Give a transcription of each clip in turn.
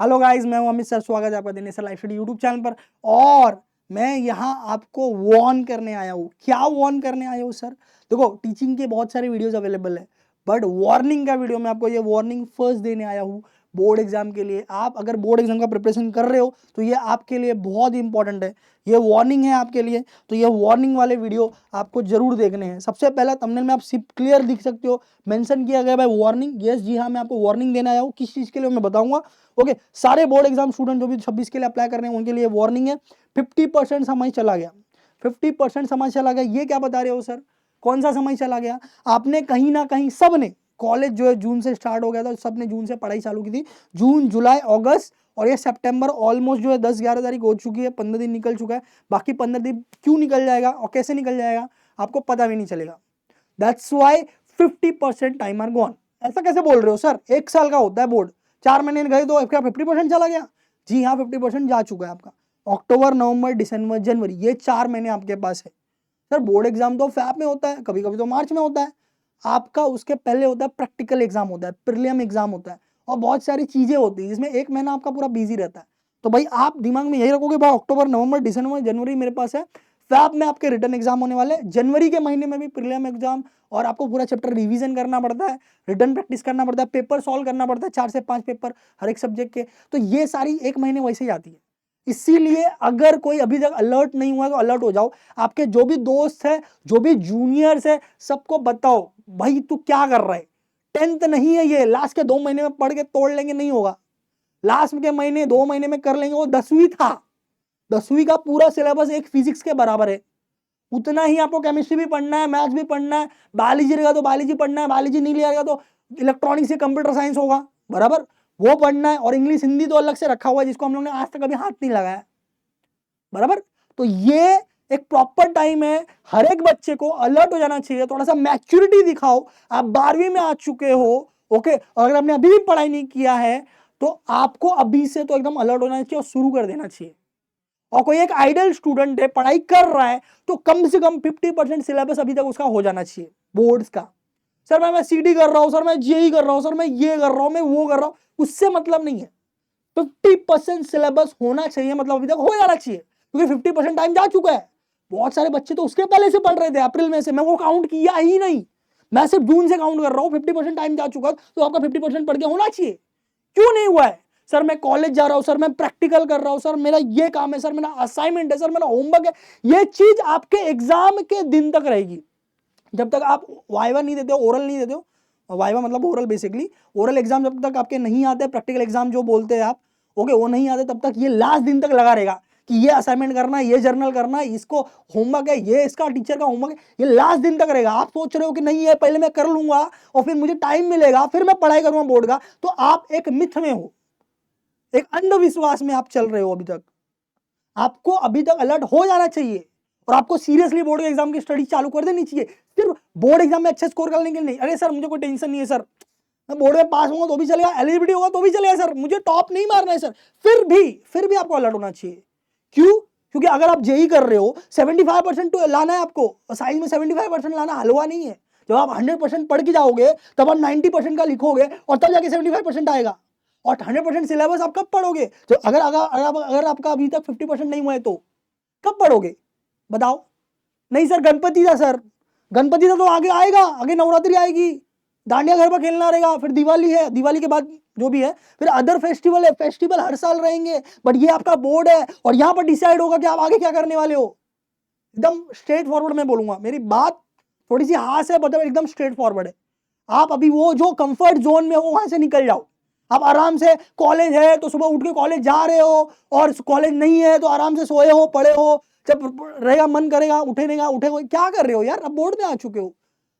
Hello guys, मैं हूं Amit sir. स्वागत है आपका Dinesh sir life study YouTube channel पर। और मैं यहाँ आपको वार्न करने आया हूँ। क्या वार्न करने आया हूँ सर? देखो, टीचिंग के बहुत सारे वीडियोस अवेलेबल है, बट वार्निंग का वीडियो मैं आपको ये वार्निंग फर्स्ट देने आया हूँ बोर्ड एग्जाम के लिए। आप अगर बोर्ड एग्जाम का प्रिपरेशन कर रहे हो तो ये आपके लिए बहुत इंपॉर्टेंट है, ये वार्निंग है आपके लिए। तो ये वार्निंग वाले वीडियो आपको जरूर देखने हैं। सबसे पहला थंबनेल में आप सिर्फ क्लियर दिख सकते हो, मेंशन किया गया है वार्निंग। यस जी हाँ, मैं आपको वार्निंग देने आया हूँ। किस चीज़ के लिए मैं बताऊंगा। ओके, सारे बोर्ड एग्जाम स्टूडेंट जो भी 26 के लिए अप्लाई कर रहे हैं उनके लिए वार्निंग है। 50% समय चला गया, 50% समय चला गया। ये क्या बता रहे हो सर? कौन सा समय चला गया? आपने कहीं ना कहीं, सबने, कॉलेज जो है जून से स्टार्ट हो गया था, सबने जून से पढ़ाई चालू की थी। जून, जुलाई, अगस्त और ये सितंबर ऑलमोस्ट जो है 10-11 तारीख हो चुकी है, 15 दिन निकल चुका है। बाकी 15 दिन क्यों निकल जाएगा और कैसे निकल जाएगा आपको पता भी नहीं चलेगा। That's why 50% time are gone. ऐसा कैसे बोल रहे हो सर? एक साल का होता है बोर्ड, 4 महीने गए तो क्या 50% चला गया? जी हाँ, 50% जा चुका है आपका। अक्टूबर, नवंबर, दिसंबर, जनवरी, ये 4 महीने आपके पास है। सर बोर्ड एग्जाम तो फैब में होता है, कभी कभी तो मार्च में होता है। आपका उसके पहले होता है प्रैक्टिकल एग्जाम, होता है प्रीलिम एग्जाम होता है, और बहुत सारी चीजें होती है जिसमें एक महीना आपका पूरा बिजी रहता है। तो भाई आप दिमाग में यही रखोगे, भाई अक्टूबर, नवंबर, दिसंबर, जनवरी मेरे पास है। फैब में आपके रिटर्न एग्जाम होने वाले हैं, जनवरी के महीने में भी प्रीलिम एग्जाम, और आपको पूरा चैप्टर रिवीजन करना पड़ता है, रिटर्न प्रैक्टिस करना पड़ता है, पेपर सॉल्व करना पड़ता है, 4 से 5 पेपर हर एक सब्जेक्ट के। तो ये सारी एक महीने वैसे ही आती है। इसीलिए अगर कोई अभी तक अलर्ट नहीं हुआ तो अलर्ट हो जाओ। आपके जो भी दोस्त है, जो भी जूनियर्स है, सबको बताओ भाई तू क्या कर रहा है। 10th नहीं है ये, लास्ट के 2 महीने में पढ़ के तोड़ लेंगे नहीं होगा। लास्ट के महीने 2 महीने में कर लेंगे। वो 10वीं था, 10वीं का पूरा सिलेबस एक फिजिक्स के बराबर है। उतना ही आपको केमिस्ट्री भी पढ़ना है, मैथ्स भी पढ़ना है, बायोलॉजी रहेगा तो बायोलॉजी पढ़ना है, बायोलॉजी नहीं लिया तो इलेक्ट्रॉनिक्स या कंप्यूटर साइंस होगा, बराबर वो पढ़ना है। और इंग्लिश हिंदी तो अलग से रखा हुआ है जिसको हम लोग ने आज तक कभी हाथ नहीं लगाया, बराबर। तो ये एक प्रॉपर टाइम है, हर एक बच्चे को अलर्ट हो जाना चाहिए। थोड़ा सा मैच्योरिटी दिखाओ। आप 12वीं में आ चुके हो, ओके, और अगर आपने अभी भी पढ़ाई नहीं किया है तो आपको अभी से तो एकदम अलर्ट होना चाहिए और शुरू कर देना चाहिए। और कोई एक आइडल स्टूडेंट है, पढ़ाई कर रहा है, तो कम से कम 50% सिलेबस अभी तक उसका हो जाना चाहिए बोर्ड्स का। सर मैं सीडी कर रहा हूं, सर मैं जेई कर रहा हूं, सर मैं ये कर रहा हूं, मैं वो कर रहा हूं, उससे मतलब नहीं है। 50% सिलेबस होना चाहिए, मतलब अभी तक हो जाना चाहिए, क्योंकि 50% टाइम जा चुका है। बहुत सारे बच्चे तो उसके पहले से पढ़ रहे थे, अप्रैल में से, मैं वो काउंट किया ही नहीं। मैं सिर्फ जून से काउंट कर रहा हूं। 50% टाइम जा चुका तो आपका 50% पढ़ के होना चाहिए। क्यों नहीं हुआ है? सर मैं कॉलेज जा रहा हूं, सर मैं प्रैक्टिकल कर रहा हूं, सर मेरा ये काम है, सर मेरा असाइनमेंट है, सर मेरा होमवर्क है। ये चीज आपके एग्जाम के दिन तक रहेगी। जब तक आप वाइवा नहीं देते हो, ओरल नहीं देते हो, वाइवा मतलब ओरल, बेसिकली ओरल एग्जाम जब तक आपके नहीं आते, प्रैक्टिकल एग्जाम जो बोलते हैं आप, ओके, वो नहीं आते, तब तक ये लास्ट दिन तक लगा रहेगा कि ये असाइनमेंट करना है, ये जर्नल करना है, इसको होमवर्क है, ये इसका टीचर का होमवर्क है, ये लास्ट दिन तक रहेगा। आप सोच रहे हो कि नहीं है पहले मैं कर लूंगा और फिर मुझे टाइम मिलेगा, फिर मैं पढ़ाई करूंगा बोर्ड का, तो आप एक मिथ में हो, एक अंधविश्वास में आप चल रहे हो अभी तक। आपको अभी तक अलर्ट हो जाना चाहिए और आपको सीरियसली बोर्ड के एग्जाम की स्टडी चालू कर देनी चाहिए। सिर्फ बोर्ड एग्जाम में अच्छे स्कोर करने के लिए नहीं। अरे सर मुझे कोई टेंशन नहीं है सर, मैं बोर्ड में पास होगा तो भी चलेगा, एलिजिबिलिटी होगा तो भी चलेगा सर, मुझे टॉप नहीं मारना है सर, फिर भी आपको अलर्ट होना चाहिए। क्यों? क्योंकि अगर आप जेई कर रहे हो, 75% तो लाना है आपको, और साइंस में 75% लाना हलवा नहीं है। जब आप 100% पढ़ के जाओगे तब आप 90% का लिखोगे और तब जाके 75% आएगा। और 100% सिलेबस आप कब पढ़ोगे? तो अगर आपका अभी तक 50% नहीं हुआ है तो कब पढ़ोगे बताओ? नहीं सर गणपति था, सर गणपति था तो आगे आएगा, आगे नवरात्रि आएगी, दांडिया गरबा खेलना रहेगा, फिर दिवाली है, दिवाली के बाद जो भी है, फिर अदर फेस्टिवल है, फेस्टिवल हर साल रहेंगे। बट ये आपका बोर्ड है और यहां पर डिसाइड होगा कि आप आगे क्या करने वाले हो। एकदम स्ट्रेट फॉरवर्ड में बोलूंगा, मेरी बात थोड़ी सी हाथ से मतलब एकदम स्ट्रेट फॉरवर्ड है। आप अभी वो जो कंफर्ट जोन में हो वहां से निकल जाओ। आप आराम से, कॉलेज है तो सुबह उठ के कॉलेज जा रहे हो, और कॉलेज नहीं है तो आराम से सोए हो, पढ़े हो, जब रहेगा मन करेगा उठेगा उठेगा। क्या कर रहे हो यार? अब बोर्ड में आ चुके हो,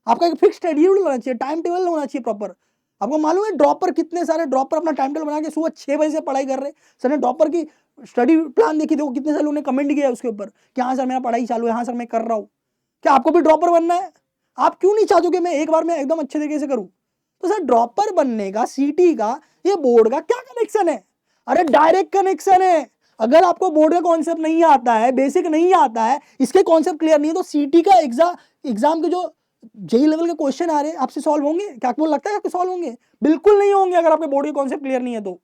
आपका एक फिक्स शेड्यूल होना चाहिए, टाइम टेबल होना चाहिए प्रॉपर। आपको मालूम है ड्रॉपर, कितने सारे ड्रॉपर अपना टाइम टेबल बना के सुबह 6 बजे से पढ़ाई कर रहे हैं। सर ने ड्रॉपर की स्टडी प्लान देखी, देखो कितने सारे लोगों ने कमेंट किया है उसके ऊपर कि हाँ सर मेरा पढ़ाई चालू है, हाँ सर मैं कर रहा हूँ। क्या आपको भी ड्रॉपर बनना है? आप क्यों नहीं चाहते कि मैं एक बार में एकदम अच्छे तरीके से करूं? तो सर ड्रॉपर बनने का, सीटी का, ये बोर्ड का क्या कनेक्शन है? अरे डायरेक्ट कनेक्शन है। अगर आपको बोर्ड का कॉन्सेप्ट नहीं आता है, बेसिक नहीं आता है, इसके कॉन्सेप्ट क्लियर नहीं है, तो सीटी का एग्जाम के जो जेई लेवल के क्वेश्चन आ रहे हैं आपसे सॉल्व होंगे क्या? आपको लगता है आपको सॉल्व होंगे? बिल्कुल नहीं होंगे अगर आपके बोर्ड के कॉन्सेप्ट क्लियर नहीं है तो।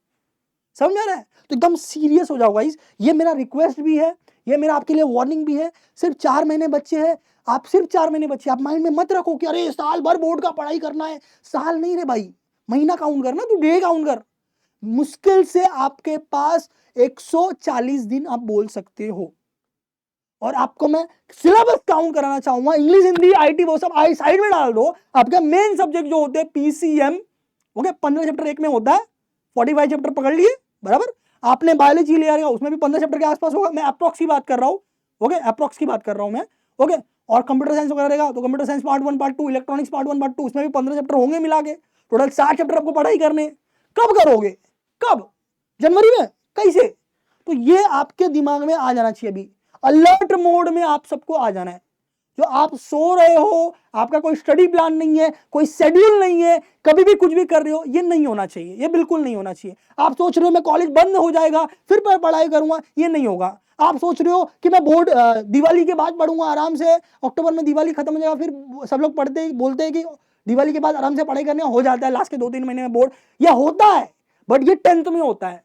समझ आ रहा है? तो एकदम सीरियस हो जाओ गाइस, ये मेरा रिक्वेस्ट भी है, ये मेरा आपके लिए वार्निंग भी है। सिर्फ 4 महीने बच्चे हैं, आप सिर्फ 4 महीने बच्चे, आप माइंड में मत रखो कि अरे साल भर बोर्ड का पढ़ाई करना है। साल नहीं रे भाई, महीना काउंट करना, तू डे काउंट कर। मुश्किल से आपके पास 140 दिन आप बोल सकते हो। और आपको मैं सिलेबस काउंट कराना चाहूंगा, इंग्लिश, हिंदी, आईटी वो सब आई साइड में डाल दो। आपके मेन सब्जेक्ट जो होते हैं पीसीएम, ओके, 15 चैप्टर एक में होता है, 45 चैप्टर पकड़ लिए, बराबर। आपने बायोलॉजी लिया रहेगा, उसमें भी 15 चैप्टर के आसपास होगा, मैं अप्रॉक्स की बात कर रहा हूँ, ओके, अप्रॉक्स की बात कर रहा हूँ मैं, ओके। और कंप्यूटर साइंस वगैरह रहेगा तो computer science part 1 part 2, electronics part 1 part 2, उसमें भी 15 चैप्टर होंगे मिला के, टोटल 60 चैप्टर आपको पढ़ाई करने। कब करोगे? कब? जनवरी में? कैसे? तो ये आपके दिमाग में आ जाना चाहिए। अभी अलर्ट मोड में आप सबको आ जाना है। जो आप सो रहे हो, आपका कोई स्टडी प्लान नहीं है, कोई शेड्यूल नहीं है, कभी भी कुछ भी कर रहे हो, ये नहीं होना चाहिए, ये बिल्कुल नहीं होना चाहिए। आप सोच रहे हो मैं कॉलेज बंद हो जाएगा फिर पढ़ाई करूंगा, ये नहीं होगा। आप सोच रहे हो कि मैं बोर्ड दिवाली के बाद पढ़ूंगा आराम से, अक्टूबर में दिवाली खत्म हो जाएगा, फिर सब लोग पढ़ते बोलते हैं कि दिवाली के बाद आराम से पढ़ाई करने हो जाता है, लास्ट के 2-3 महीने में बोर्ड, यह होता है, बट ये 10th में होता है,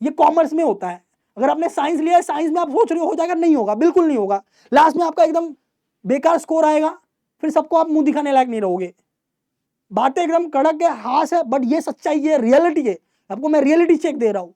ये कॉमर्स में होता है। अगर आपने साइंस लिया है, साइंस में आप सोच रहे हो जाएगा, नहीं होगा, बिल्कुल नहीं होगा। लास्ट में आपका एकदम बेकार स्कोर आएगा, फिर सबको आप मुंह दिखाने लायक नहीं रहोगे। बातें एकदम कड़क है, हास है, बट ये सच्चाई है, रियलिटी है, आपको मैं रियलिटी चेक दे रहा हूं,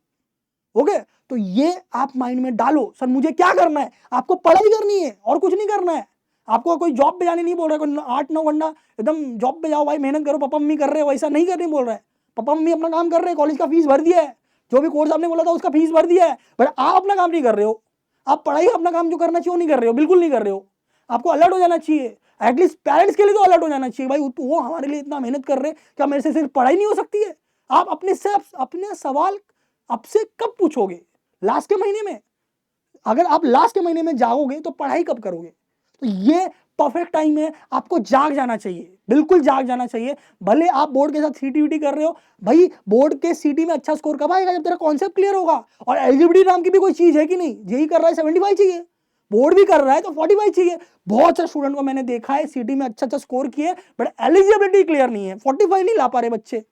ओके। तो ये आप माइंड में डालो, सर मुझे क्या करना है? आपको पढ़ाई करनी है और कुछ नहीं करना है। आपको कोई जॉब पे जाने नहीं बोल रहा है, कोई 8-9 घंटा एकदम जॉब पे जाओ भाई, मेहनत करो, पापा मम्मी कर रहे हो, ऐसा नहीं करने बोल रहा है। पापा मम्मी अपना काम कर रहे हैं, कॉलेज का फीस भर दिया है, जो भी कोर्स आपने बोला था उसका फीस भर दिया है, बट आप अपना काम नहीं कर रहे हो। आप पढ़ाई अपना काम जो करना चाहिए वो नहीं कर रहे हो, बिल्कुल नहीं कर रहे हो। आपको अलर्ट हो जाना चाहिए, एटलीस्ट पेरेंट्स के लिए तो अलर्ट हो जाना चाहिए भाई, वो हमारे लिए इतना मेहनत कर रहे हैं, क्या मेरे से सिर्फ पढ़ाई नहीं हो सकती है? आप अपने सवाल आपसे कब पूछोगे? लास्ट के महीने में। अगर आप लास्ट के महीने में जाओगे तो पढ़ाई कब करोगे? तो ये परफेक्ट टाइम है, आपको जाग जाना चाहिए, बिल्कुल जाग जाना चाहिए। भले आप बोर्ड के साथ सीटी कर रहे हो भाई, बोर्ड के सीटी में अच्छा स्कोर कब आएगा? जब तेरा कॉन्सेप्ट क्लियर होगा। और एलिजिबिलिटी नाम की भी कोई चीज है कि नहीं? जेई कर रहा है 75 चाहिए, बोर्ड भी कर रहा है तो 45 चाहिए। बहुत सारे स्टूडेंट को मैंने देखा है सीटी में अच्छा स्कोर किए, बट एलिजिबिलिटी क्लियर नहीं है, 45 नहीं ला पा रहे बच्चे,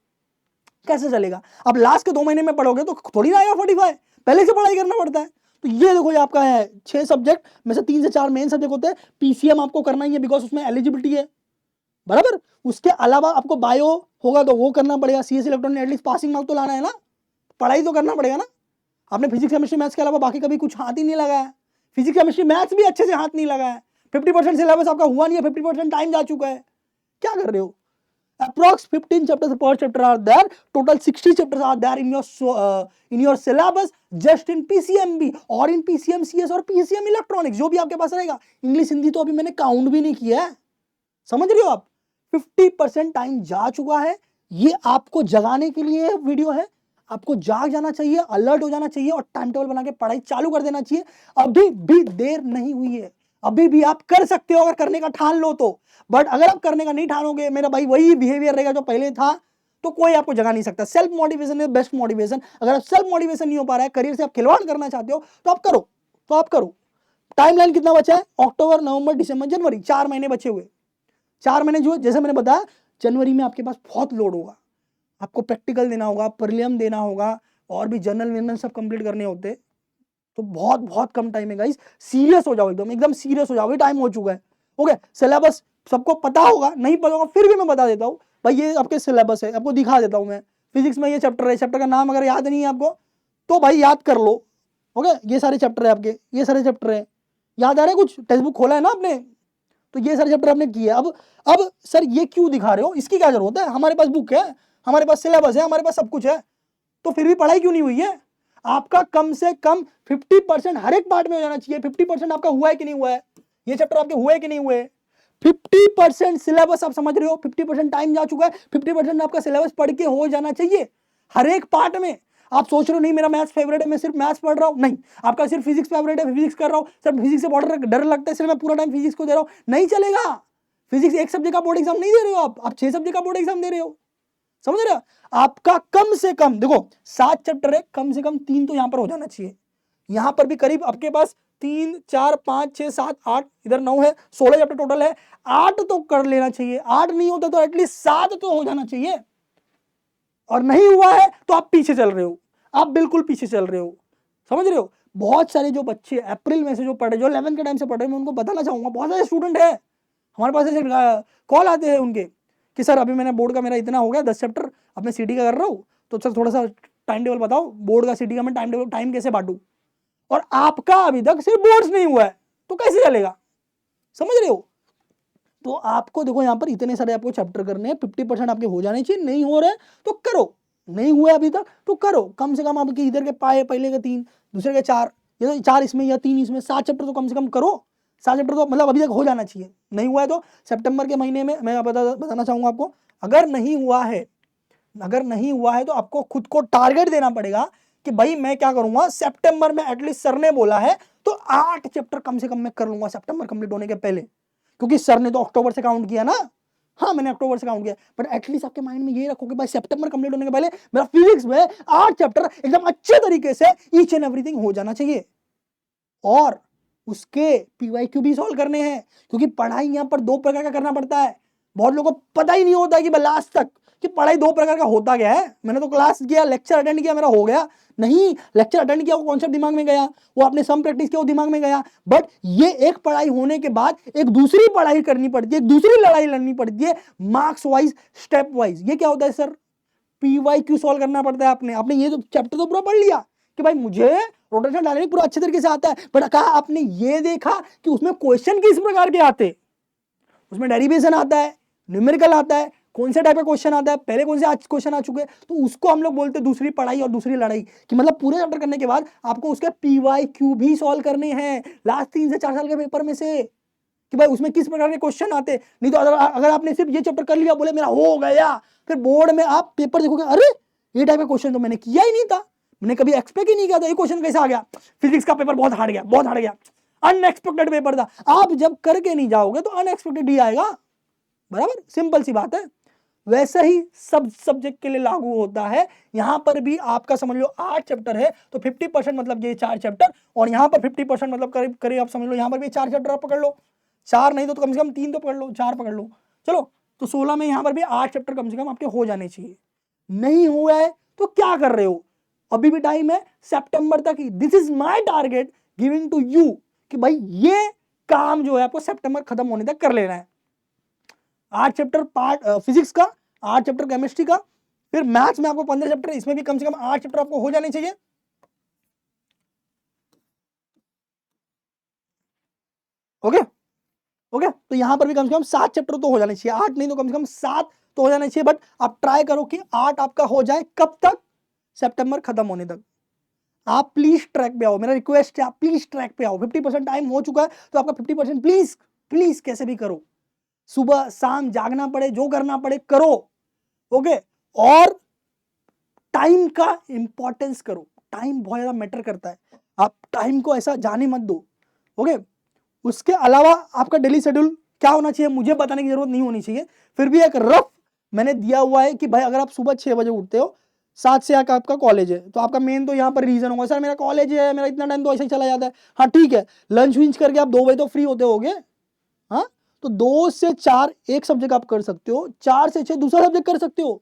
कैसे चलेगा? अब लास्ट के 2 महीने में पढ़ोगे तो थोड़ी ना आएगा 45, पहले से पढ़ाई करना पड़ता है। तो ये देखो, ये आपका है 6 सब्जेक्ट में से 3 से 4 मेन सब्जेक्ट होते हैं। पीसीएम आपको करना ही है बिकॉज उसमें एलिजिबिलिटी है, बराबर। उसके अलावा आपको बायो होगा तो वो करना पड़ेगा, CS electronic at least passing mark तो लाना है ना, पढ़ाई तो करना पड़ेगा ना। आपने फिजिक्स केमिस्ट्री मैथ्स के अलावा बाकी कभी कुछ हाथ ही नहीं लगाया, फिजिक्स केमिस्ट्री मैथ्स भी अच्छे से हाथ नहीं लगाया, 50% सिलेबस आपका हुआ नहीं है, 50% टाइम जा चुका है, क्या कर रहे हो? Approx 15 chapters per chapter are there. Total 60 chapters are there in your syllabus just in PCMB or in PCMCS और PCM electronics, जो भी आपके पास रहेगा। इंग्लिश हिंदी तो अभी मैंने काउंट भी नहीं किया है, समझ रहे हो आप? 50% टाइम जा चुका है। ये आपको जगाने के लिए वीडियो है, आपको जाग जाना चाहिए, अलर्ट हो जाना चाहिए और टाइम टेबल बना के पढ़ाई चालू कर देना चाहिए। अभी भी देर नहीं हुई है, अभी भी आप कर सकते हो अगर करने का ठान लो तो। बट अगर आप करने का नहीं ठानोगे, मेरा भाई वही बिहेवियर रहेगा जो पहले था, तो कोई आपको जगा नहीं सकता। Self motivation is best motivation. अगर आप सेल्फ मोटिवेशन नहीं हो पा रहा है, करियर से आप खिलवाड़ करना चाहते हो, तो आप करो, तो आप करो। टाइमलाइन कितना बचा है? अक्टूबर, नवंबर, दिसंबर, जनवरी, 4 महीने बचे हुए। 4 महीने जो जैसे मैंने बताया, जनवरी में आपके पास बहुत लोड होगा, आपको प्रैक्टिकल देना होगा, प्रीलिम देना होगा, और भी जर्नल विनल सब कंप्लीट करने होते, तो बहुत बहुत कम टाइम है गाइस। सीरियस हो जाओ, एकदम एकदम सीरियस हो जाओ, टाइम हो चुका है, ओके। सिलेबस सबको पता होगा, नहीं पता होगा फिर भी मैं बता देता हूँ भाई, ये आपके सिलेबस है, आपको दिखा देता हूँ मैं। फिजिक्स में ये चैप्टर है, चैप्टर का नाम अगर याद नहीं है आपको तो भाई याद कर लो, ओके। ये सारे चैप्टर है आपके, ये सारे चैप्टर है, याद आ रहा है? कुछ टेक्स्ट बुक खोला है ना आपने, तो ये सारे चैप्टर आपने किए। अब सर ये क्यों दिखा रहे हो, इसकी क्या जरूरत है? हमारे पास बुक है, हमारे पास सिलेबस है, हमारे पास सब कुछ है, तो फिर भी पढ़ाई क्यों नहीं हुई है? आपका कम से कम 50% हर एक पार्ट में हो जाना चाहिए। 50% आपका हुआ है कि नहीं हुआ है? ये चैप्टर आपके हुए कि नहीं हुए? 50% सिलेबस आप समझ रहे हो, 50% टाइम जा चुका है, 50% आपका सिलेबस पढ़ के हो जाना चाहिए हर एक पार्ट में। आप सोच रहे हो नहीं मेरा मैथ्स फेवरेट है, मैं सिर्फ मैथ्स पढ़ रहा हूं, नहीं। आपका सिर्फ फिजिक्स फेवरेट है, फिजिक्स कर रहा हूं, सिर्फ फिजिक्स से बहुत डर लगता है इसलिए मैं पूरा टाइम फिजिक्स को दे रहा हूं, नहीं चलेगा। फिजिक्स एक सब्जेक्ट का बोर्ड एग्जाम नहीं दे रहे हो आप 6 सब्जेक्ट का बोर्ड एग्जाम दे रहे हो, समझ रहे हो? आपका कम से कम देखो 7 चैप्टर है, कम से कम 3 तो यहां पर हो जाना चाहिए। यहां पर भी करीब आपके पास 3, 4, 5, 6, 7, 8, इधर 9 है, 16 चैप्टर टोटल है, 8 तो कर लेना चाहिए। 8 नहीं होता तो एटलीस्ट 7 तो हो जाना चाहिए, और नहीं हुआ है तो आप पीछे चल रहे हो। आप बिल्कुल पीछे चल रहे हो, समझ रहे हो। बहुत सारे जो बच्चे अप्रैल में से जो पढ़ रहे, जो 11th के टाइम से पढ़ रहे हैं, मैं उनको बताना चाहूंगा, बहुत सारे स्टूडेंट है हमारे पास ऐसे कॉल आते हैं उनके कि सर अभी मैंने बोर्ड का मेरा इतना हो गया 10 चैप्टर, अब मैं सीटी का कर रहा हूँ, तो सर थोड़ा सा टाइम टेबल बताओ, बोर्ड का सीटी का मैं टाइम टेबल टाइम कैसे बांटूं। और आपका अभी तक सिर्फ बोर्ड्स नहीं हुआ है तो कैसे चलेगा, समझ रहे हो। तो आपको देखो यहाँ पर इतने सारे आपको चैप्टर करने हैं, 50% आपके हो जाने चाहिए, नहीं हो रहे तो करो, नहीं हुआ अभी तक तो करो, कम से कम आपके इधर के पाए, पहले के 3, दूसरे के 4, या तो 4 इसमें या 3 इसमें, 7 चैप्टर तो कम से कम करो। 7 चैप्टर तो मतलब अभी तक हो जाना चाहिए, नहीं हुआ है तो सितंबर के महीने में मैं बताना चाहूंगा आपको, अगर नहीं हुआ है तो आपको खुद को टारगेट देना पड़ेगा कि भाई मैं क्या करूंगा, सितंबर में एटलीस्ट सर ने बोला है तो 8 चैप्टर कम से कम मैं कर लूंगा सितंबर कंप्लीट होने के पहले, क्योंकि सर ने तो अक्टूबर से काउंट किया ना। हाँ मैंने अक्टूबर से काउंट किया, बट एटलीस्ट आपके माइंड में ये रखो कि भाई सितंबर कंप्लीट होने के पहले मेरा फिजिक्स में 8 चैप्टर एकदम अच्छे तरीके से ईच एंड एवरीथिंग हो जाना चाहिए। और उसके पीवाईक्यू भी सॉल्व करने हैं, क्योंकि पढ़ाई यहाँ पर 2 प्रकार का करना पड़ता है। बहुत लोगों को पता ही नहीं होता है कि लास्ट तक कि पढ़ाई 2 प्रकार का होता क्या है। मैंने तो क्लास किया, लेक्चर अटेंड किया, मेरा हो गया, नहीं, लेक्चर अटेंड किया वो कॉन्सेप्ट दिमाग में गया, वो आपने सम प्रैक्टिस किया वो दिमाग में गया, बट ये एक पढ़ाई होने के बाद एक दूसरी पढ़ाई करनी पड़ती है, एक दूसरी लड़ाई लड़नी पड़ती है, मार्क्स वाइज, स्टेप वाइज। ये क्या होता है सर, पीवाईक्यू सॉल्व करना पड़ता है। आपने ये तो चैप्टर तो पूरा पढ़ लिया कि भाई मुझे रोटेशन डायनामिक्स पूरा अच्छे तरीके से आता है, बट कहा आपने ये देखा कि उसमें क्वेश्चन किस प्रकार के आते, उसमें डेरिवेशन आता है, न्यूमेरिकल आता है, कौन से टाइप का क्वेश्चन आता है, पहले कौन से क्वेश्चन आ चुके हैं, तो उसको हम लोग बोलते हैं दूसरी पढ़ाई और दूसरी लड़ाई, कि मतलब पूरे चैप्टर करने के बाद आपको उसके पीवाईक्यू भी सॉल्व करने हैं लास्ट 3 से 4 साल के पेपर में से, कि भाई उसमें किस प्रकार के क्वेश्चन आते। नहीं तो अगर आपने सिर्फ ये चैप्टर कर लिया, बोले मेरा हो गया, फिर बोर्ड में आप पेपर देखोगे, अरे ये टाइप का क्वेश्चन तो मैंने किया ही नहीं था, मैंने कभी एक्सपेक्ट ही नहीं किया था, ये क्वेश्चन कैसे आ गया, फिजिक्स का पेपर बहुत हार्ड गया, बहुत हार्ड गया, अनएक्सपेक्टेड पेपर था। आप जब करके नहीं जाओगे तो अनएक्सपेक्टेड ही आएगा, बराबर, सिंपल सी बात है। वैसा ही सब सब्जेक्ट के लिए लागू होता है। यहां पर भी आपका समझ लो 8 चैप्टर है तो 50% मतलब ये 4 चैप्टर, और यहां पर 50% मतलब करीब करीब आप समझ लो यहां पर भी 4 चैप्टर आप पकड़ लो, 4 नहीं तो कम से कम 3 तो पकड़ लो, 4 पकड़ लो, चलो तो 16 में यहां पर भी 8 चैप्टर कम से कम आपके हो जाने चाहिए। नहीं हुआ है तो क्या कर रहे हो, अभी भी टाइम है, सितंबर तक ही, this is my target giving to you, कि भाई ये काम जो है आपको सितंबर खत्म होने तक कर लेना है। 8 चैप्टर पार्ट फिजिक्स का, 8 चैप्टर केमिस्ट्री का, फिर मैथ्स में आपको 15 चैप्टर, इसमें भी कम से कम 8 चैप्टर आपको हो जाने चाहिए। ओके ओके, तो यहां पर भी कम से कम 7 चैप्टर तो हो जाने चाहिए, 8 नहीं तो कम से कम 7 तो हो जाने चाहिए, बट आप ट्राई करो कि 8 आपका हो जाए, कब तक, सितंबर खत्म होने तक। आप प्लीज ट्रैक पे आओ, मेरा रिक्वेस्ट है, आप प्लीज ट्रैक पे आओ। 50% टाइम हो चुका है तो आपका 50% प्लीज प्लीज कैसे भी करो, सुबह शाम जागना पड़े, जो करना पड़े करो, ओके। और टाइम का इंपॉर्टेंस करो, टाइम बहुत ज्यादा मैटर करता है, आप टाइम को ऐसा जाने मत दो, ओके। उसके अलावा आपका डेली शेड्यूल क्या होना चाहिए मुझे बताने की जरूरत नहीं होनी चाहिए, फिर भी एक रफ मैंने दिया हुआ है कि भाई अगर आप सुबह 6 बजे उठते हो, 7 से आपका कॉलेज है, तो आपका मेन तो यहाँ पर रीजन होगा, सर मेरा कॉलेज है, मेरा इतना टाइम तो ऐसे ही चला जाता है, हाँ ठीक है, लंच विंच करके आप 2 बजे तो फ्री होते होगे, हाँ, तो 2 से 4 एक सब्जेक्ट आप कर सकते हो, 4 से 6 दूसरा सब्जेक्ट कर सकते हो,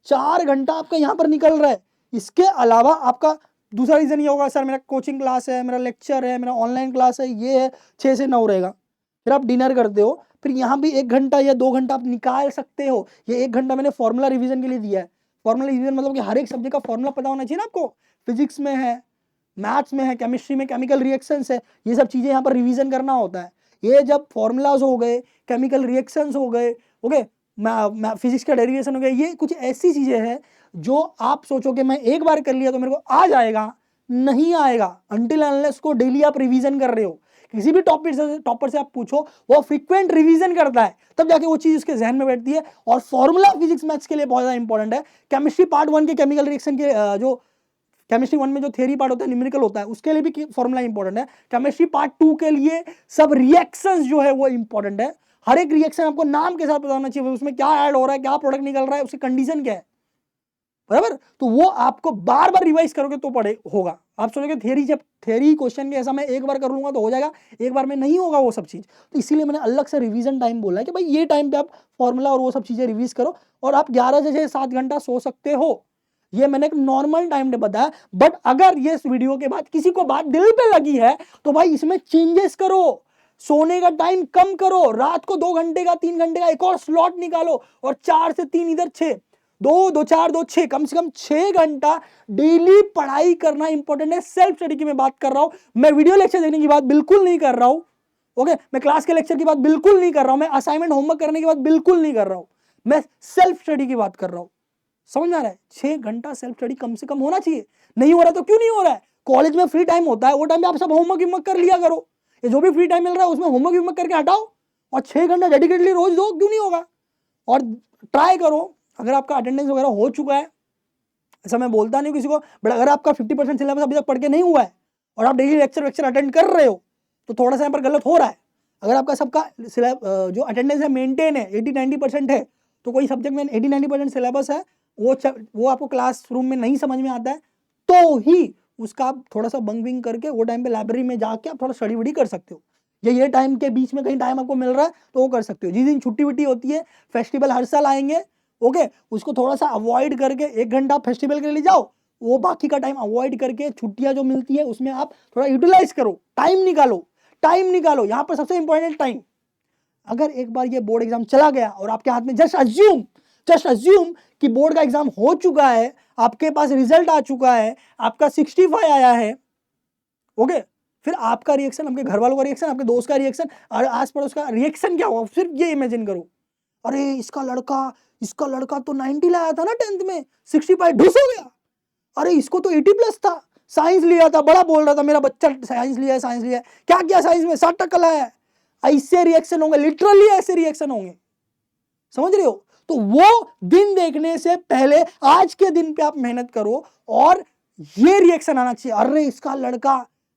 4 घंटा आपका यहाँ पर निकल रहा है। इसके अलावा आपका दूसरा रीजन ये होगा, सर मेरा कोचिंग क्लास है, मेरा लेक्चर है, मेरा ऑनलाइन क्लास है, ये है, 6 से 9 रहेगा, फिर आप डिनर करते हो, फिर यहाँ भी 1 घंटा या 2 घंटा आप निकाल सकते हो। ये 1 घंटा मैंने फॉर्मूला रिवीजन के लिए दिया है। फॉर्मूला रिवीजन मतलब कि हर एक सब्जेक्ट का फॉर्मूला पता होना चाहिए ना आपको, फिजिक्स में है, मैथ्स में है, केमिस्ट्री में केमिकल रिएक्शंस है, ये सब चीजें यहाँ पर रिवीजन करना होता है। ये जब फॉर्मूलाज हो गए, केमिकल रिएक्शंस हो गए, ओके, फिजिक्स का डेरिवेशन हो गया, ये कुछ ऐसी चीजें हैं जो आप सोचो कि मैं एक बार कर लिया तो मेरे को आ जाएगा, नहीं आएगा अनटिल अनलेस को डेली आप रिवीजन कर रहे हो। किसी भी टॉपर से आप पूछो, वो फ्रीक्वेंट रिवीजन करता है, तब जाके वो चीज उसके जहन में बैठती है। और फॉर्मूला फिजिक्स मैथ्स के लिए बहुत ज्यादा इंपॉर्टेंट है। केमिस्ट्री पार्ट 1 के केमिकल रिएक्शन के जो केमिस्ट्री 1 में जो थ्योरी पार्ट होता है, न्यूमेरिकल होता है, उसके लिए भी फॉर्मूला इंपॉर्टेंट है। केमिस्ट्री पार्ट 2 के लिए सब रिएक्शंस जो है वो इंपॉर्टेंट है। हर एक रिएक्शन आपको नाम के साथ पता होना चाहिए, उसमें क्या ऐड हो रहा है, क्या प्रोडक्ट निकल रहा है, उसकी कंडीशन क्या है, बराबर। तो वो आपको बार बार रिवाइज करोगे तो पढ़े होगा। आप सोचोगे थ्योरी, जब थ्योरी क्वेश्चन के ऐसा मैं एक बार कर लूंगा तो हो जाएगा, एक बार में नहीं होगा वो सब चीज। तो इसीलिए मैंने अलग से रिवीजन टाइम बोला है कि भाई ये टाइम पे आप फॉर्मूला और वो सब चीजें रिवीज करो, और आप 11 से 7 घंटा सो सकते हो। ये मैंने एक नॉर्मल टाइम टेबल बताया। बट अगर ये इस वीडियो के बाद किसी को बात दिल पे लगी है तो भाई इसमें चेंजेस करो, सोने का टाइम कम करो, रात को 2 घंटे का 3 घंटे का एक और स्लॉट निकालो, और 4 से 3 इधर 6, 2 2 4 2 6, कम से कम 6 घंटा डेली पढ़ाई करना इंपॉर्टेंट है। सेल्फ स्टडी की मैं बात कर रहा हूं, मैं वीडियो लेक्चर देखने की बात बिल्कुल नहीं कर रहा हूं। ओके, मैं क्लास के लेक्चर की बात बिल्कुल नहीं कर रहा हूं, मैं असाइनमेंट होमवर्क करने की बात बिल्कुल नहीं कर रहा हूं, मैं सेल्फ स्टडी की बात कर रहा हूं। समझ में आ रहा है? 6 घंटा सेल्फ स्टडी कम से कम होना चाहिए। नहीं हो रहा तो क्यों नहीं हो रहा है? कॉलेज में फ्री टाइम होता है, वो टाइम में आप सब होमवर्क कर लिया करो। ये जो भी फ्री टाइम मिल रहा है उसमें होमवर्क करके हटाओ और 6 घंटा डेडिकेटली रोज दो, क्यों नहीं होगा? और ट्राई करो, अगर आपका अटेंडेंस वगैरह हो चुका है, ऐसा मैं बोलता नहीं किसी को, बट अगर आपका 50% सिलेबस अभी तक पढ़ के नहीं हुआ है और आप डेली लेक्चर अटेंड कर रहे हो तो थोड़ा सा यहाँ पर गलत हो रहा है। अगर आपका सबका जो अटेंडेंस है मेंटेन है, 80-90% है, तो कोई सब्जेक्ट में 80-90% सिलेबस है, वो आपको क्लासरूम में नहीं समझ में आता है, तो ही उसका आप थोड़ा सा बंक विंग करके वो टाइम पे लाइब्रेरी में जाके आप थोड़ा स्टडी वडी कर सकते हो, या ये टाइम के बीच में कहीं टाइम आपको मिल रहा है तो वो कर सकते हो। जिस दिन छुट्टी वुट्टी होती है, फेस्टिवल हर साल आएंगे, ओके, उसको थोड़ा सा अवॉइड करके 1 घंटा फेस्टिवल के लिए जाओ, वो बाकी का टाइम अवॉइड करके छुट्टियां जो मिलती है उसमें आप थोड़ा यूटिलाइज करो, टाइम निकालो। यहां पर सबसे इंपॉर्टेंट टाइम। अगर एक बार ये बोर्ड एग्जाम चला गया और आपके हाथ में, जस्ट अज्यूम कि बोर्ड का एग्जाम हो चुका है, आपके पास रिजल्ट आ चुका है, आपका 65 आया है, ओके, फिर आपका रिएक्शन, आपके घर वालों का रिएक्शन, आपके दोस्त का रिएक्शन और आस पड़ोस का रिएक्शन क्या होगा? सिर्फ ये इमेजिन करो, अरे इसका लड़का तो 90 लाया था ना 10th में, 65 ढुस हो गया, अरे इसको तो 80+ था, साइंस लिया था, बड़ा बोल रहा था मेरा बच्चा साइंस लिया है, क्या किया साइंस में, 60% लाया है। ऐसे रिएक्शन होंगे, लिटरली ऐसे रिएक्शन होंगे, समझ रहे हो? तो वो दिन देखने से पहले आज के दिन पे आप मेहनत करो और ये रिएक्शन आना चाहिए, अरे इसका लड़का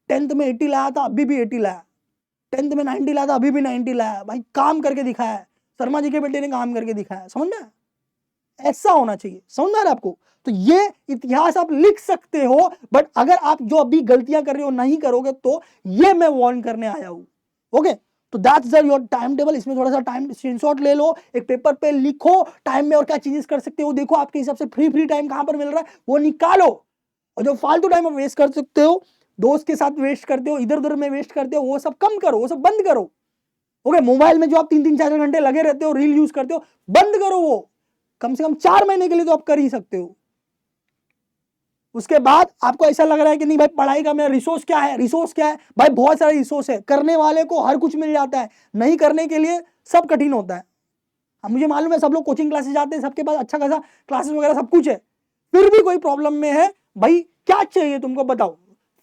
10th में 80 लाया था, अभी भी 80 लाया, 10th में 90 लाया था, अभी भी 90 लाया, भाई काम करके दिखाया है, शर्मा जी के बेटे ने काम करके दिखाया, समझ में? ऐसा होना चाहिए, समझ में आ रहा है आपको? तो ये इतिहास आप लिख सकते हो, बट अगर आप जो अभी गलतियां कर रहे हो नहीं करोगे तो ये मैं वार्न करने आया हूं, ओके? तो दैट्स योर टाइम टेबल। इसमें थोड़ा सा टाइम स्क्रीनशॉट ले लो, एक पेपर पे लिखो, टाइम में और क्या चेंजेस कर सकते हो देखो, आपके हिसाब से फ्री टाइम कहां पर मिल रहा है वो निकालो, और जो फालतू टाइम आप वेस्ट कर सकते हो, दोस्त के साथ वेस्ट करते हो, इधर उधर में वेस्ट करते हो, वो सब कम करो, वो सब बंद करो, ओके? मोबाइल में जो आप 3-3 4-4 घंटे लगे रहते हो, रील यूज करते हो, बंद करो, वो कम से कम 4 महीने के लिए तो आप कर ही सकते हो। उसके बाद आपको ऐसा लग रहा है कि नहीं भाई पढ़ाई का मेरा रिसोर्स क्या है, भाई बहुत सारे रिसोर्स है, करने वाले को हर कुछ मिल जाता है, नहीं करने के लिए सब कठिन होता है। अब मुझे मालूम है सब लोग कोचिंग क्लासेस जाते हैं, सबके पास अच्छा खासा क्लासेस वगैरह सब कुछ है, फिर भी कोई प्रॉब्लम में है, भाई क्या चाहिए तुमको बताओ?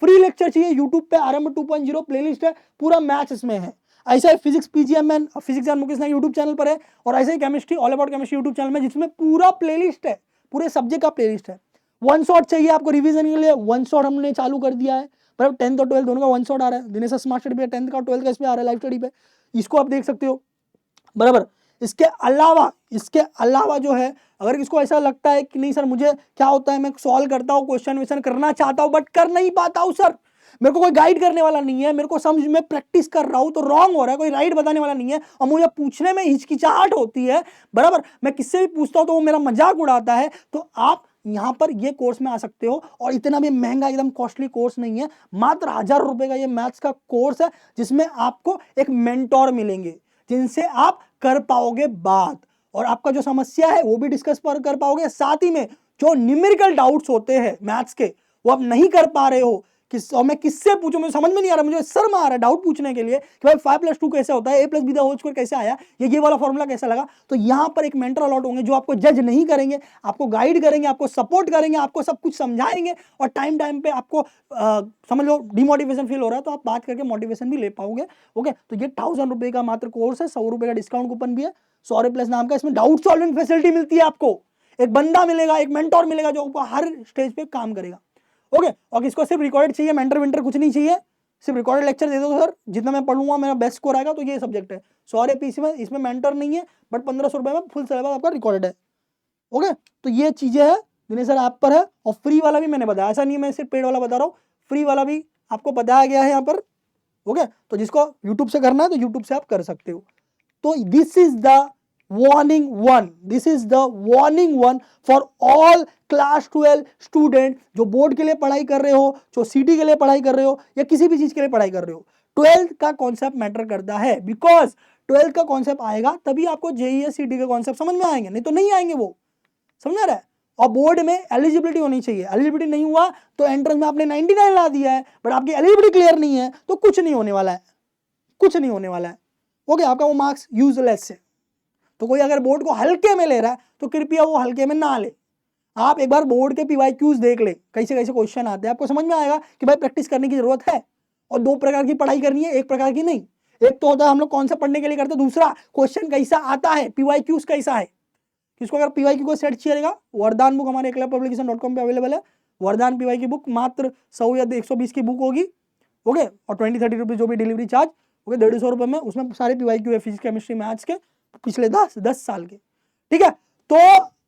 फ्री लेक्चर चाहिए, यूट्यूब पे आरंभ 2.0 प्लेलिस्ट है, पूरा मैथ्स इसमें है। ऐसा ही physics PGMN, physics and Mukesh Nayak YouTube channel पर है, और ऐसे ही chemistry, all about chemistry YouTube channel में, जिसमें पूरा प्लेलिस्ट है, पूरे सब्जेक्ट का प्लेलिस्ट है। 1 शॉट चाहिए आपको रिवीजन के लिए, 1 शॉट हमने चालू कर दिया है, मतलब 10th और 12th दोनों का 1 शॉट आ रहा है। दिनेश स्मार्ट स्टडी पे 10th का और 12th का इस पे आ रहा है लाइव स्टडी पे, इसको आप देख सकते हो, बराबर। इसके अलावा जो है, अगर इसको ऐसा लगता है कि नहीं सर मुझे क्या होता है, मैं सॉल्व करता हूँ, क्वेश्चन वेश्चन करना चाहता हूँ बट कर नहीं पाता हूँ सर, मेरे को कोई गाइड करने वाला नहीं है, मेरे को समझ में प्रैक्टिस कर रहा हूँ तो रॉन्ग हो रहा है, कोई राइट बताने वाला नहीं है, और मुझे पूछने में हिचकिचाहट होती है, बराबर, मैं किससे भी पूछता हूँ तो वो मेरा मजाक उड़ाता है, तो आप यहाँ पर ये कोर्स में आ सकते हो। और इतना भी महंगा एकदम कॉस्टली कोर्स नहीं है, मात्र 1000 रुपए का ये मैथ्स का कोर्स है, जिसमें आपको एक मेंटोर मिलेंगे जिनसे आप कर पाओगे बात, और आपका जो समस्या है वो भी डिस्कस कर पाओगे, साथ ही में जो न्यूमेरिकल डाउट्स होते हैं मैथ्स के वो आप नहीं कर पा रहे हो, और मैं किससे पूछूं, मुझे समझ में नहीं आ रहा, मुझे शर्म आ रहा है डाउट पूछने के लिए कि भाई 5+2 कैसे होता है, a+b द होल स्क्वायर कैसे आया, ये वाला फॉर्मूला कैसा लगा। तो यहाँ पर एक मेंटर अलॉट होंगे जो आपको जज नहीं करेंगे, आपको गाइड करेंगे, आपको सपोर्ट करेंगे, आपको सब कुछ समझाएंगे, और टाइम पे आपको समझ लो डिमोटिवेशन फील हो रहा है तो आप बात करके मोटिवेशन भी ले पाओगे, ओके? तो ये 1000 रुपए का मात्र कोर्स है, 100 रुपए का डिस्काउंट कूपन भी है, 100+ नाम का, इसमें डाउट सॉल्विंग फैसिलिटी मिलती है आपको, एक बंदा मिलेगा, एक मेंटोर मिलेगा जो आपको हर स्टेज पे काम करेगा, ओके? और इसको सिर्फ रिकॉर्डेड चाहिए, मेंटर कुछ नहीं चाहिए, सिर्फ रिकॉर्डेड लेक्चर दे दो सर, जितना मैं पढ़ूंगा मेरा बेस्ट स्कोर आएगा, तो ये सब्जेक्ट है। 100 पीसी में, इसमें मेंटर नहीं है, बट 1500 रुपए में फुल सिलेबस आपका रिकॉर्डेड है, ओके? तो ये चीजें है, दिनेश सर ऐप पर है, और फ्री वाला भी मैंने बताया, ऐसा नहीं मैं सिर्फ पेड वाला बता रहा हूँ, फ्री वाला भी आपको बताया गया है यहाँ पर, ओके? तो जिसको यूट्यूब से करना है तो यूट्यूब से आप कर सकते हो। तो this is the warning one for all class 12 student जो बोर्ड के लिए पढ़ाई कर रहे हो, जो सीटी के लिए पढ़ाई कर रहे हो या किसी भी चीज के लिए पढ़ाई कर रहे हो, 12th का कॉन्सेप्ट मैटर करता है। बिकॉज 12th का कॉन्सेप्ट आएगा तभी आपको जेईई या सीटी के कॉन्सेप्ट समझ में आएंगे, नहीं तो नहीं आएंगे वो, समझ आ रहा है। और बोर्ड में एलिजिबिलिटी होनी चाहिए, एलिजिबिलिटी नहीं हुआ तो एंट्रेंस में आपने 99 ला दिया है बट आपकी एलिजिबिलिटी क्लियर नहीं है तो कुछ नहीं होने वाला है, कुछ नहीं होने वाला है। ओके, आपका वो मार्क्स यूजलेस है। तो कोई अगर बोर्ड को हल्के में ले रहा है तो कृपया वो हल्के में ना ले। आप एक बार बोर्ड के PYQs देख ले, कैसे कैसे क्वेश्चन आते हैं, आपको समझ में आएगा कि भाई प्रैक्टिस करने की जरूरत है। और दो प्रकार की पढ़ाई करनी है, एक प्रकार की नहीं। एक तो होता है हम लोग कौन सा पढ़ने के लिए करते हैं, दूसरा क्वेश्चन कैसा आता है, PYQs कैसा है। किसको अगर PYQ को सेट चाहिएगा, वरदान बुक हमारे eklavyapublication.com पे अवेलेबल है। वरदान PYQ बुक मात्र 100 या 120 की बुक होगी, ओके, और 20-30 रुपीज जो भी डिलीवरी चार्ज, ओके, 150 रुपये में उसमें सारे PYQ है, फिजिक्स केमिस्ट्री मैथ्स के पिछले 10 साल के, ठीक है। तो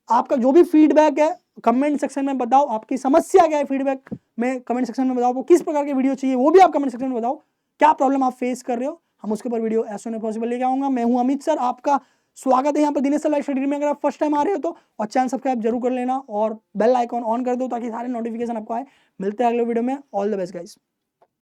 आपका जो भी फीडबैक है कमेंट सेक्शन में बताओ, आपकी समस्या क्या है फीडबैक में कमेंट सेक्शन में बताओ, आपको किस प्रकार के वीडियो चाहिए वो भी आप कमेंट सेक्शन में बताओ, क्या प्रॉब्लम आप फेस कर रहे हो, हम उसके ऊपर video as soon as possible लेके आऊंगा। मैं हूं अमित सर, आपका स्वागत है यहाँ पर दिनेश सर लाइव स्टडी में। अगर आप फर्स्ट टाइम आ रहे हो तो और चैनल सब्सक्राइब जरूर कर लेना और बेल आइकॉन ऑन कर दो ताकि सारे नोटिफिकेशन आपको आए। मिलते हैं अगले वीडियो में, ऑल द बेस्ट गाइस।